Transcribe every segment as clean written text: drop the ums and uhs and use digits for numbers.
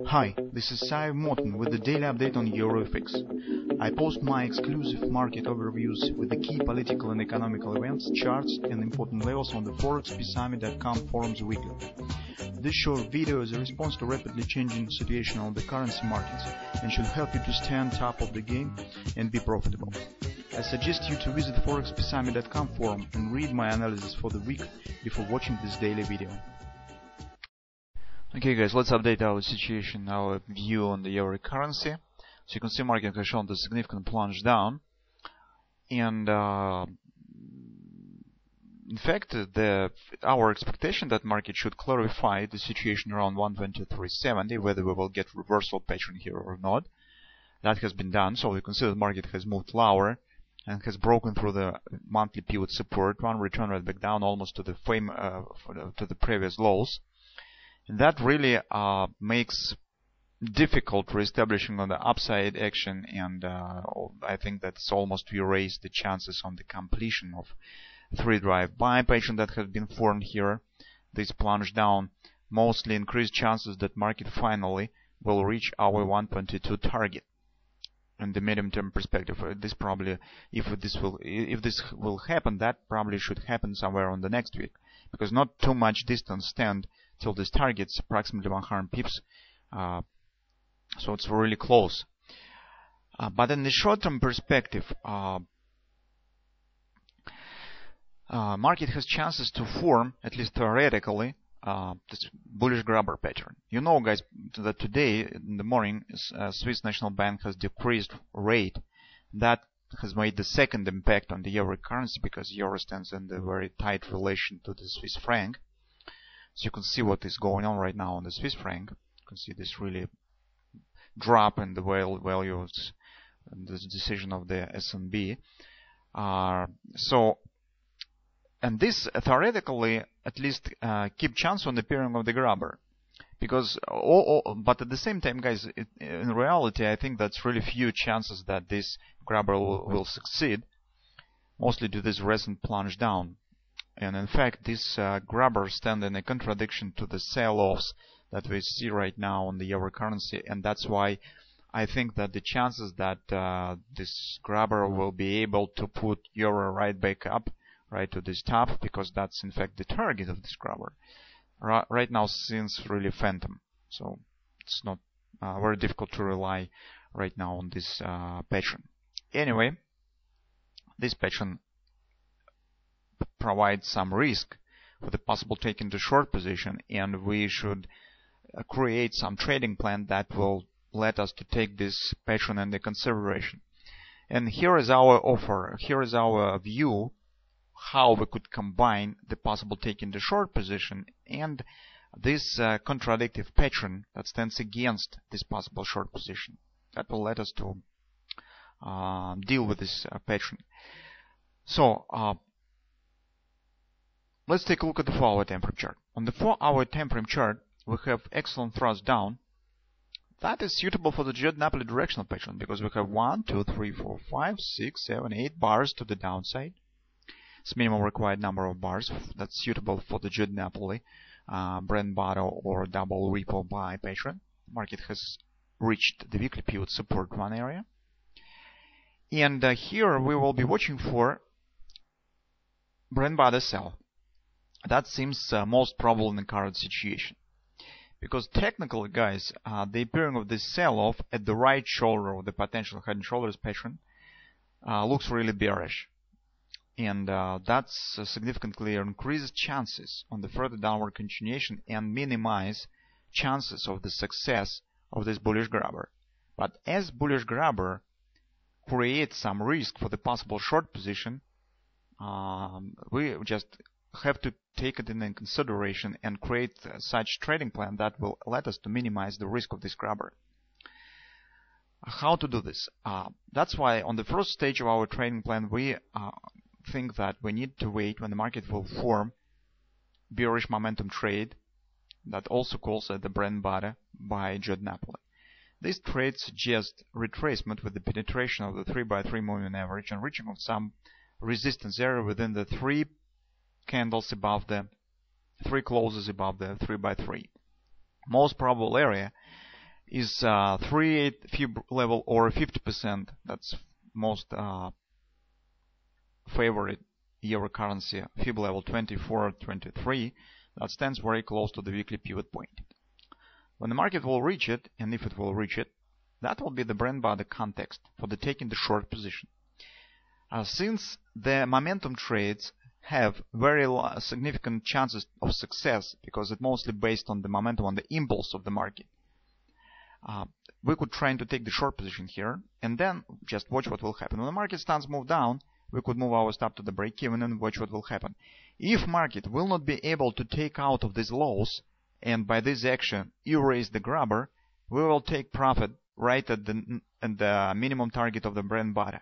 Hi, this is Sive Morten with the daily update on EuroFX. I post my exclusive market overviews with the key political and economical events, charts and important levels on the ForexPeaceArmy.com forums weekly. This short video is a response to rapidly changing situation on the currency markets and should help you to stay on top of the game and be profitable. I suggest you to visit ForexPeaceArmy.com forum and read my analysis for the week before watching this daily video. Okay guys, let's update our situation, our view on the euro currency. So you can see market has shown the significant plunge down, and in fact our expectation that market should clarify the situation around 123.70, whether we will get reversal pattern here or not. That has been done, so you can see the market has moved lower and has broken through the monthly pivot support one, returned right back down almost to the previous lows. And that really makes difficult reestablishing on the upside action, and I think that's almost erased the chances on the completion of three drive buy pattern that has been formed here. This plunge down mostly increased chances that market finally will reach our 122 target in the medium-term perspective. This probably, if this will happen, that probably should happen somewhere on the next week, because not too much distance stand till this target's approximately 100 pips, so it's really close. But in the short-term perspective, market has chances to form, at least theoretically, this bullish grabber pattern. You know, guys, that today in the morning, Swiss National Bank has decreased rate. That has made the second impact on the euro currency, because euro stands in the very tight relation to the Swiss franc. So you can see what is going on right now on the Swiss franc. You can see this really drop in the values and the decision of the S&B. And this theoretically at least keep chance on appearing of the grabber, because but at the same time, guys, in reality I think that's really few chances that this grabber will succeed, mostly due to this recent plunge down. And in fact, this grabber stand in a contradiction to the sell-offs that we see right now on the euro currency, and that's why I think that the chances that this grabber will be able to put euro right back up, right to this top, because that's in fact the target of this grabber, right now seems really phantom. So it's not very difficult to rely right now on this pattern. Anyway, this pattern provides some risk for the possible taking the short position, and we should create some trading plan that will let us to take this pattern into consideration. And here is our offer, here is our view how we could combine the possible taking the short position and this contradictive pattern that stands against this possible short position. That will let us to deal with this pattern. So let's take a look at the 4-hour time frame chart. On the 4-hour time frame chart, we have excellent thrust down. That is suitable for the Napoli directional pattern, because we have 1, 2, 3, 4, 5, 6, 7, 8 bars to the downside. It's minimum required number of bars that's suitable for the Napoli, Brent bottom or double repo buy pattern. Market has reached the weekly pivot support one area, and here we will be watching for Brent bottom sell. That seems most probable in the current situation, because technically, guys, the appearing of this sell-off at the right shoulder of the potential head and shoulders pattern looks really bearish, and that's significantly increases chances on the further downward continuation and minimize chances of the success of this bullish grabber. But as bullish grabber creates some risk for the possible short position, we just have to take it in consideration and create such trading plan that will let us to minimize the risk of this grabber. How to do this? That's why on the first stage of our trading plan, we think that we need to wait when the market will form bearish momentum trade that also calls at the Brent bottom by Napoli. This trade suggests retracement with the penetration of the 3x3 moving average and reaching of some resistance area within the 3 candles above the 3 closes above the 3x3. Most probable area is 3.8 fib level or 50%. That's most favorite euro currency. Fib level 24.23. That stands very close to the weekly pivot point. When the market will reach it, and if it will reach it, that will be the bread and butter context for the taking the short position. Since the momentum trades have very significant chances of success because it's mostly based on the momentum, on the impulse of the market, we could try to take the short position here and then just watch what will happen. When the market starts to move down, we could move our stop to the break even and watch what will happen. If market will not be able to take out of these lows and by this action erase the grabber, we will take profit right at the minimum target of the bread and butter.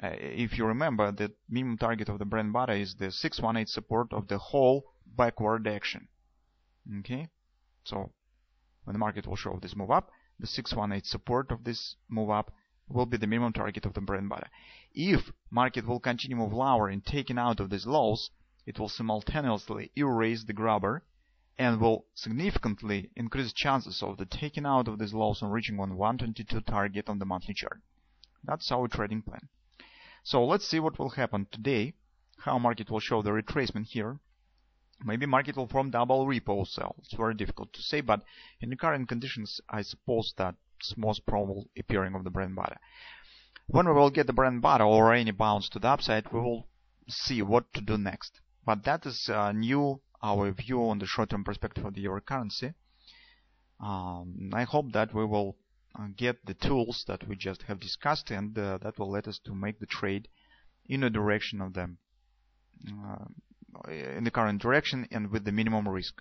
If you remember, the minimum target of the bread and butter is the 618 support of the whole backward action. Okay, so when the market will show this move up, the 618 support of this move up will be the minimum target of the bread and butter. If market will continue move lower and taking out of these lows, it will simultaneously erase the grabber and will significantly increase chances of the taking out of these lows and reaching on 122 target on the monthly chart. That's our trading plan. So let's see what will happen today, how market will show the retracement here. Maybe market will form double repo sell. It's very difficult to say, but in the current conditions, I suppose that's most probable appearing of the bread and butter. When we will get the bread and butter or any bounce to the upside, we will see what to do next. But that is new, our view on the short-term perspective of the euro currency. I hope that we will get the tools that we just have discussed, and that will let us to make the trade in a direction of them in the current direction and with the minimum risk.